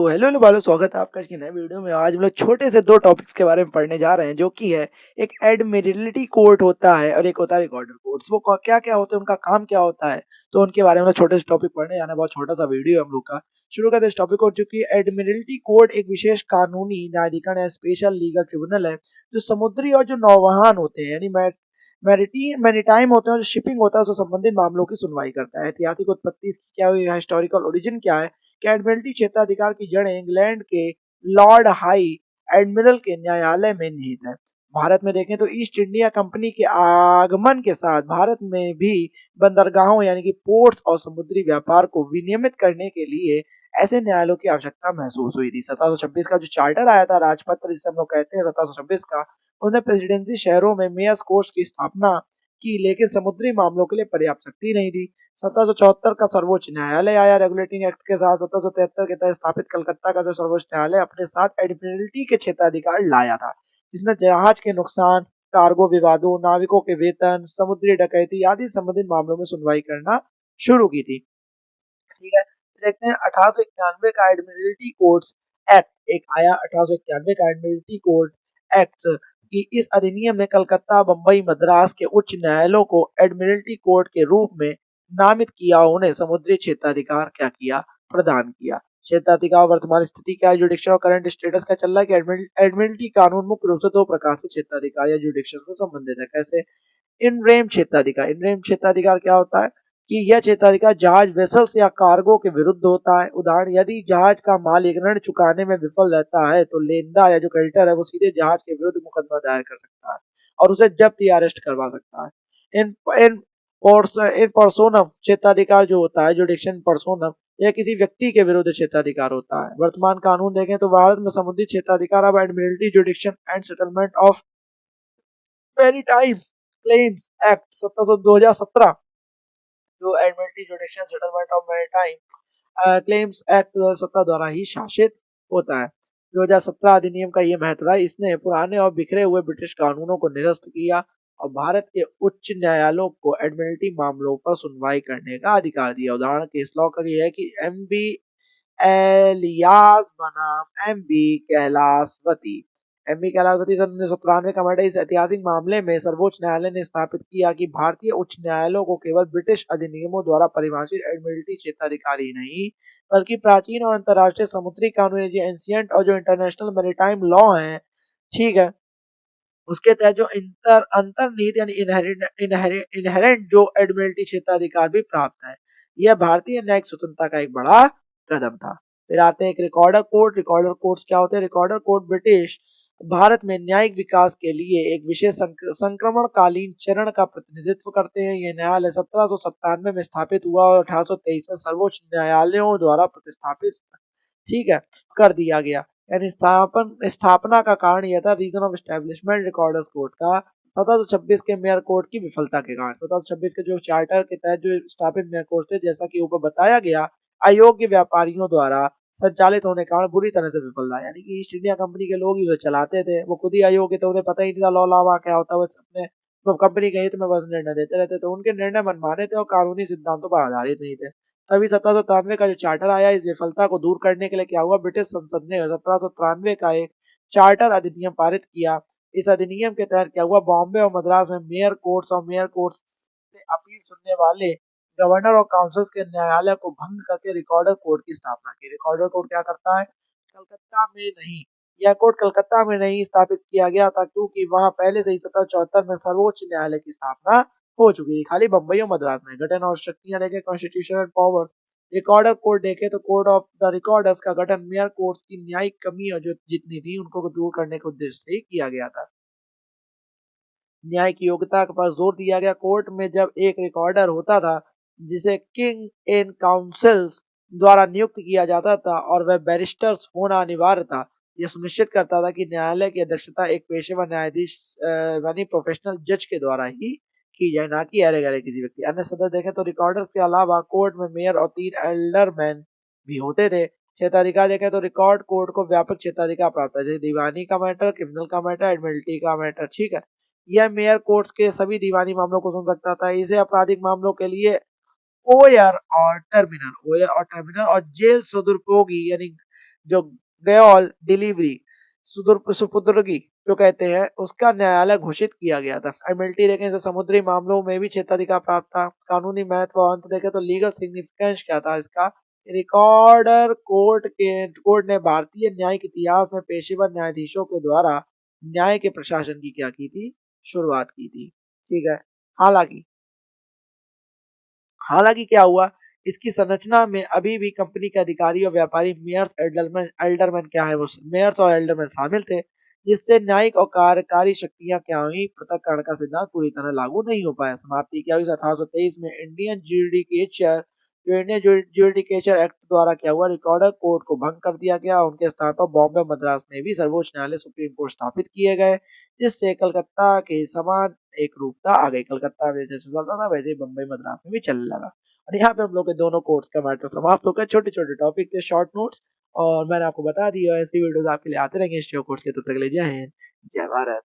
तो hello hello भालो, स्वागत है आपका आज की नए वीडियो में। आज हम लोग छोटे से दो टॉपिक्स के बारे में पढ़ने जा रहे हैं, जो कि है एक एडमिरल्टी कोर्ट होता है और एक होता है रिकॉर्डर कोर्ट्स। वो क्या क्या होते हैं, उनका काम क्या होता है, तो उनके बारे में हम लोग छोटे से टॉपिक पढ़ने जाना है। बहुत छोटा सा वीडियो है हम लोग का। शुरू करते हैं इस टॉपिक को। चूंकि एडमिरल्टी कोर्ट एक विशेष कानूनी न्यायाधिकरण या स्पेशल लीगल ट्रिब्यूनल है, जो समुद्री और जो नौवहन होते हैं यानी मैरिटाइम होते हैं, जो शिपिंग होता है उससे संबंधित मामलों की सुनवाई करता है। ऐतिहासिक उत्पत्ति इसकी क्या हुई है, हिस्टोरिकल ओरिजिन क्या है, कि एडमिरल्टी क्षेत्राधिकार की जड़ें इंग्लैंड के लॉर्ड हाई एडमिरल के न्यायालय में निहित है। भारत में देखें तो ईस्ट इंडिया कंपनी के आगमन के साथ भारत में भी बंदरगाहों यानी कि पोर्ट्स और समुद्री व्यापार को विनियमित करने के लिए ऐसे न्यायालयों की आवश्यकता महसूस हुई थी। 1726 का जो चार्टर आया था, राजपत्र जिसे हम लोग कहते हैं 1726 का, उसने प्रेसिडेंसी शहरों में मेयर्स कोर्ट्स की स्थापना की, लेकिन समुद्री मामलों के लिए पर्याप्त शक्ति नहीं थी। 1774 का सर्वोच्च न्यायालय आया रेगुलेटिंग एक्ट के साथ। 1773 के तहत स्थापित कलकत्ता का जो सर्वोच्च न्यायालय अपने साथ एडमिरल्टी के क्षेत्राधिकार लाया था, जिसने जहाज के नुकसान, कार्गो विवादों, नाविकों के वेतन, समुद्री डकैती आदि संबंधित मामलों में सुनवाई करना शुरू की थी। ठीक है, देखते हैं 1891 का एडमिरल्टी कोर्ट्स एक्ट एक आया। 1891 का एडमिरल्टी कोर्ट एक्ट कि इस अधिनियम ने कलकत्ता, बंबई, मद्रास के उच्च न्यायालयों को एडमिरल्टी कोर्ट के रूप में नामित किया। उन्हें समुद्री क्षेत्राधिकार क्या किया, प्रदान किया। क्षेत्राधिकार वर्तमान स्थिति क्या है, जुडिक्शन और करंट स्टेटस क्या चल रहा है, कि एडमिरल्टी कानून मुख्य रूप से दो प्रकार से क्षेत्राधिकार या जुडिक्शन से संबंधित है। कैसे? इनरेम क्षेत्राधिकार। इनरेम क्षेत्राधिकार क्या होता है कि यह क्षेत्राधिकार जहाज, वेसल्स या कार्गो के विरुद्ध होता है। उदाहरण, यदि जहाज का मालिक ऋण चुकाने में विफल रहता है तो लेनदार या जो क्रेडिटर है वो सीधे जहाज के विरुद्ध मुकदमा दायर कर सकता है और उसे जब्त या अरेस्ट करवा सकता है। इन इन इन पर्सोनम क्षेत्राधिकार जो होता है, जुडिक्शन पर्सोनम, यह किसी व्यक्ति के विरुद्ध क्षेत्राधिकार होता है। वर्तमान कानून देखें तो भारत में समुद्री क्षेत्राधिकार अब Admiralty, जुडिक्शन and settlement of maritime claims act 2017, जो Admiralty, judicial settlement of maritime claims act 2017 द्वारा ही शासित होता है। 2017 अधिनियम का ये महत्व है, इसने पुराने और बिखरे हुए ब्रिटिश कानूनों को निरस्त किया और भारत के उच्च न्यायालयों को एडमिरल्टी मामलों पर सुनवाई करने का अधिकार दिया। उदाहरण केस लॉ का यह है कि एम बी एलियास बनाम M B Kailashwati. MB Kailashwati सन 1993 का मैटर। इस ऐतिहासिक मामले में सर्वोच्च न्यायालय ने स्थापित किया कि भारतीय उच्च न्यायालयों को केवल ब्रिटिश अधिनियमों द्वारा परिभाषित एडमिरल्टी क्षेत्राधिकार ही नहीं, बल्कि प्राचीन और अंतर्राष्ट्रीय समुद्री कानून, जो एंशिएंट और जो इंटरनेशनल मैरीटाइम लॉ है, ठीक है, उसके तहत जो अंतर्निहित यानी इनहेरेंट जो एडमिरल्टी क्षेत्राधिकार भी प्राप्त है। यह भारतीय न्यायिक स्वतंत्रता का एक बड़ा कदम था। फिर आते हैं एक रिकॉर्डर कोर्ट। रिकॉर्डर कोर्ट्स क्या होते हैं? रिकॉर्डर कोर्ट ब्रिटिश भारत में न्यायिक विकास के लिए एक विशेष संक्रमणकालीन चरण का प्रतिनिधित्व करते हैं। यह न्यायालय 1797 में स्थापित हुआ और 1823 में सर्वोच्च न्यायालयों द्वारा प्रतिस्थापित, ठीक है, कर दिया गया। यानी स्थापना का कारण यह था, reason of establishment recorders court का, 1726 के मेयर कोर्ट की विफलता के कारण। 1726 के जो चार्टर के तहत जो स्थापित मेयर कोर्ट थे, जैसा कि ऊपर बताया गया, अयोग्य व्यापारियों द्वारा संचालित होने के कारण बुरी तरह से विफल रहा। यानी कि ईस्ट इंडिया कंपनी के लोग ही उसे चलाते थे, वो खुद ही अयोग्य थे, उन्हें पता ही नहीं था लॉ लावा क्या होता है। अपने कंपनी के हित में बस निर्णय देते रहते थे, उनके निर्णय मनमाने थे और कानूनी सिद्धांतों पर आधारित नहीं थे। तभी 1793 का जो चार्टर आया, इस विफलता को दूर करने के लिए क्या हुआ, ब्रिटिश संसद ने 1793 का एक चार्टर अधिनियम पारित किया। इस अधिनियम के तहत क्या हुआ, बॉम्बे और मद्रास में मेयर कोर्ट्स और मेयर कोर्ट्स से अपील सुनने वाले गवर्नर और काउंसिल्स के न्यायालय को भंग करके रिकॉर्डर कोर्ट की स्थापना की। रिकॉर्डर कोर्ट क्या करता है? कलकत्ता में नहीं, यह कोर्ट कलकत्ता में नहीं स्थापित किया गया था, क्योंकि वहां पहले से ही 1774 में सर्वोच्च न्यायालय की स्थापना हो चुकी थी। खाली बंबई और मद्रास में। गठन और शक्तियां देखे, कॉन्स्टिट्यूशनल पावर्स। रिकॉर्डर कोर्ट देखे तो कोर्ट ऑफ द रिकॉर्डर्स का गठन मेयर कोर्ट्स की न्यायिक कमी और जो जितनी थी उनको दूर करने के उद्देश्य से ही किया गया था। न्यायिक योग्यता पर जोर दिया गया। कोर्ट में जब एक रिकॉर्डर होता था, जिसे किंग इन काउंसिल्स द्वारा नियुक्त किया जाता था और वह बैरिस्टर्स होना अनिवार्य था, यह सुनिश्चित करता था कि न्यायालय की अध्यक्षता एक पेशेवर न्यायाधीश यानी प्रोफेशनल जज के द्वारा ही की जाए, ना कि अरे गरे किसी व्यक्ति। अन्य सदस्य देखें तो रिकॉर्डर के अलावा कोर्ट में मेयर और 3 एल्डरमैन भी होते थे। क्षेत्राधिकार देखें तो रिकॉर्ड कोर्ट को व्यापक क्षेत्राधिकार प्राप्त है, जैसे दीवानी का मैटर, क्रिमिनल का मैटर, एडमिरल्टी का मैटर, ठीक है। यह मेयर कोर्ट्स के सभी दीवानी मामलों को सुन सकता था। इसे आपराधिक मामलों के लिए ओयर और टर्मिनल और जेल सदुपयोगी यानी जो गयोल डिलीवरी सुपुर्दगी जो कहते हैं उसका न्यायालय घोषित किया गया था। एडमिरल्टी देखें तो समुद्री मामलों में भी क्षेत्राधिकार प्राप्त था। कानूनी महत्व और अंत देखें तो लीगल सिग्निफिकेंस क्या था इसका, रिकॉर्डर कोर्ट ने भारतीय न्यायिक इतिहास में पेशेवर न्यायाधीशों के द्वारा न्याय के प्रशासन की क्या की थी, शुरुआत की थी। ठीक है। हालांकि हालांकि क्या हुआ, इसकी संरचना में अभी भी कंपनी के अधिकारी और व्यापारी मेयर्स एल्डरमैन क्या है वो मेयर्स और एल्डरमैन शामिल थे, जिससे न्यायिक और कार्यकारी शक्तियां क्या हुई, पृथक्करण का सिद्धांत पूरी तरह लागू नहीं हो पाया। समाप्ति क्या हुई 1823 में इंडियन ज्यूडिकेचर जो इंडियन ज्यूडिकेचर एक्ट द्वारा क्या हुआ, रिकॉर्डर कोर्ट को भंग कर दिया गया। उनके स्थान पर बॉम्बे मद्रास में भी सर्वोच्च न्यायालय सुप्रीम कोर्ट स्थापित किए गए, जिससे कलकत्ता के समान एक रूपता आ गई। कलकत्ता में जैसे चलता था वैसे ही बम्बई मद्रास में भी चलने लगा। और यहाँ पे हम लोग के दोनों कोर्स का मैटर समाप्त हो गया। छोटे छोटे टॉपिक थे, शॉर्ट नोट्स, और मैंने आपको बता दिया। ऐसी वीडियोस आपके लिए आते रहेंगे हिस्ट्री कोर्स के। तब तक के लिए जय हिंद, जय भारत।